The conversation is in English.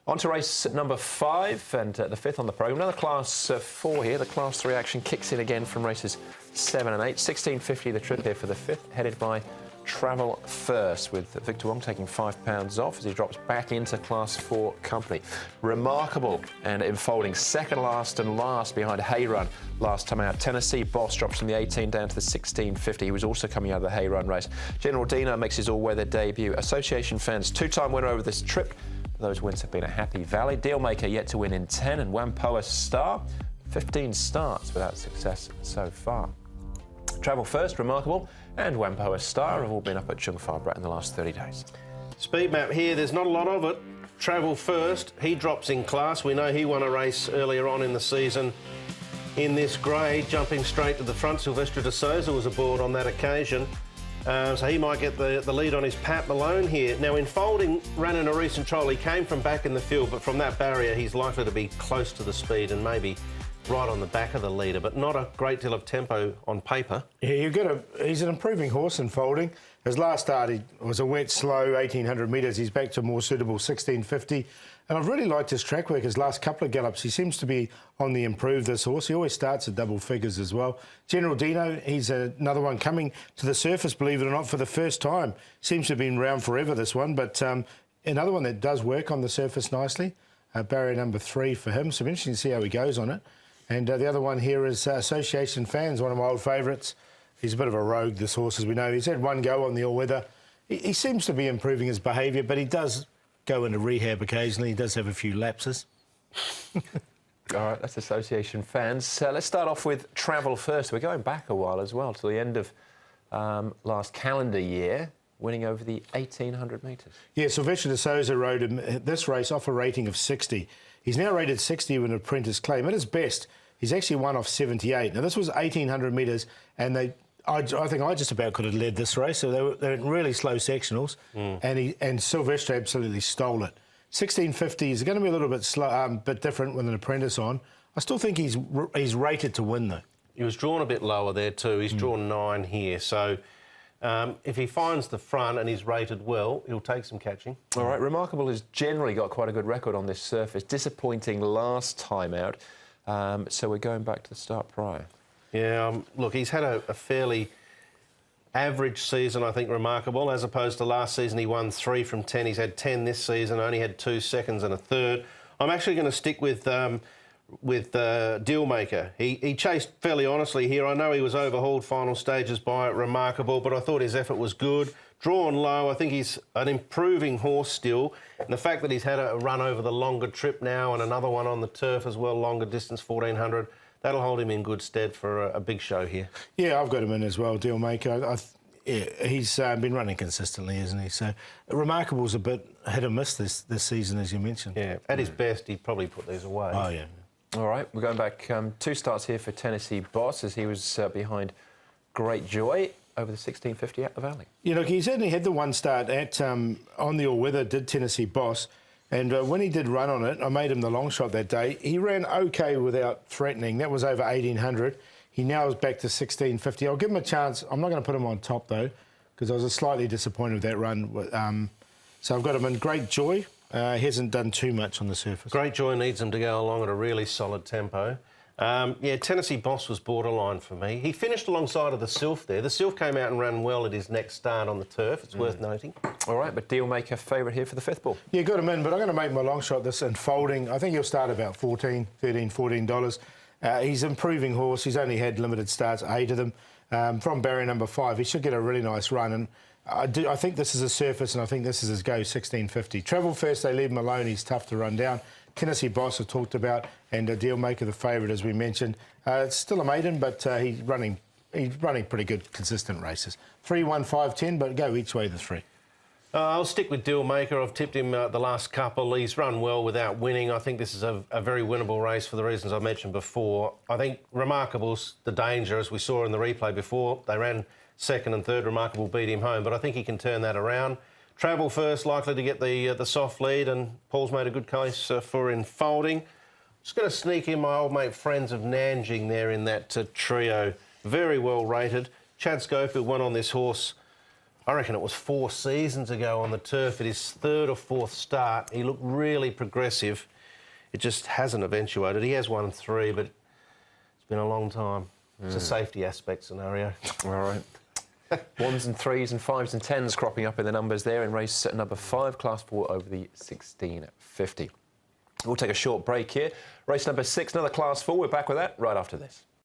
On to race number 5 and the 5th on the programme. Another Class 4 here. The Class 3 action kicks in again from races 7 and 8. 16.50 the trip here for the 5th, headed by Travel First, with Victor Wong taking £5 off as he drops back into Class 4 company. Remarkable and enfolding second last and last behind Hay Run last time out. Tennessee Boss drops from the 18 down to the 16.50. He was also coming out of the Hay Run race. General Dino makes his all-weather debut. Association Fans, 2-time winner over this trip. Those wins have been a happy valley. Dealmaker yet to win in 10, and Wampoa Star, 15 starts without success so far. Travel First, Remarkable, and Wampoa Star have all been up at Jungfrau Brat in the last 30 days. Speed map here, there's not a lot of it. Travel First, he drops in class. We know he won a race earlier on in the season in this grade, jumping straight to the front. Silvestre de Souza was aboard on that occasion. So he might get the lead on his Pat Malone here. Now, in folding, ran in a recent trial. He came from back in the field, but from that barrier, he's likely to be close to the speed and maybe right on the back of the leader, but not a great deal of tempo on paper. Yeah, he's an improving horse in folding. His last start, he was a wet, slow 1,800 metres. He's back to a more suitable 16.50. And I've really liked his track work, his last couple of gallops. He seems to be on the improve, this horse. He always starts at double figures as well. General Dino, he's another one coming to the surface, believe it or not, for the first time. Seems to have been around forever, this one, but another one that does work on the surface nicely. Barrier number 3 for him, so interesting to see how he goes on it. And the other one here is Association Fans, one of my old favourites. He's a bit of a rogue, this horse, as we know. He's had one go on the all-weather. He seems to be improving his behaviour, but he does go into rehab occasionally. He does have a few lapses. All right, that's Association Fans. Let's start off with Travel First. We're going back a while as well, to the end of last calendar year, winning over the 1,800 metres. Yeah, Silvestre de Souza rode him this race off a rating of 60. He's now rated 60 with an apprentice claim. At his best, he's actually won off 78. Now, this was 1,800 metres, and I think I just about could have led this race. So they're in really slow sectionals, and Silvestre absolutely stole it. 16.50 is going to be a little bit slow, bit different with an apprentice on. I still think he's rated to win, though. He was drawn a bit lower there too. He's drawn 9 here, so if he finds the front and he's rated well, he'll take some catching. All right, Remarkable has generally got quite a good record on this surface. Disappointing last time out, so we're going back to the start prior. Yeah, look, he's had a fairly average season, I think, Remarkable, as opposed to last season. He won 3 from 10. He's had 10 this season, only had 2 seconds and a third. I'm actually going to stick with Dealmaker. He chased fairly honestly here. I know he was overhauled final stages by Remarkable, but I thought his effort was good. Drawn low, I think he's an improving horse still. And the fact that he's had a run over the longer trip now and another one on the turf as well, longer distance, 1,400, that'll hold him in good stead for a big show here. Yeah, I've got him in as well, Dealmaker. Yeah, he's been running consistently, isn't he? So Remarkable's a bit hit and miss this season, as you mentioned. Yeah, at his best, he'd probably put these away. Oh, yeah. All right, we're going back 2 starts here for Tennessee Boss, as he was behind Great Joy over the 16.50 at the Valley. Yeah, look, he's only had the one start at on the all-weather, did Tennessee Boss, and when he did run on it, I made him the long shot that day. He ran OK without threatening. That was over 1,800. He now is back to 16.50. I'll give him a chance. I'm not going to put him on top, though, because I was slightly disappointed with that run. So I've got him in Great Joy. He hasn't done too much on the surface. Great Joy needs him to go along at a really solid tempo. Yeah, Tennessee Boss was borderline for me. He finished alongside of the Sylph there. The Sylph came out and ran well at his next start on the turf. It's worth noting. All right, but Dealmaker favourite here for the 5th ball. Yeah, got him in, but I'm going to make my long shot this in folding. I think he'll start about $13, $14. He's an improving horse. He's only had limited starts, 8 of them. From barrier number 5, he should get a really nice run. And I think this is a surface, and I think this is his go, 16.50. Travel First, they leave him alone. He's tough to run down. Tennessee Boss I talked about, and Dealmaker the favourite, as we mentioned. It's still a maiden, but he's running pretty good, consistent races. 3, 1, 5, 10, but go each way the 3. I'll stick with Dealmaker. I've tipped him the last couple. He's run well without winning. I think this is a very winnable race for the reasons I mentioned before. I think Remarkable's the danger, as we saw in the replay before. They ran second and third. Remarkable beat him home, but I think he can turn that around. Travel First, likely to get the soft lead, and Paul's made a good case for enfolding. Just going to sneak in my old mate Friends of Nanjing there in that trio. Very well rated. Chad Schofield won on this horse I reckon it was 4 seasons ago on the turf at his 3rd or 4th start. He looked really progressive. It just hasn't eventuated. He has won 3, but it's been a long time. It's a safety aspect scenario. All right. 1s and 3s and 5s and 10s cropping up in the numbers there in race number 5, Class 4 over the 1650. We'll take a short break here. Race number 6, another Class 4. We're back with that right after this.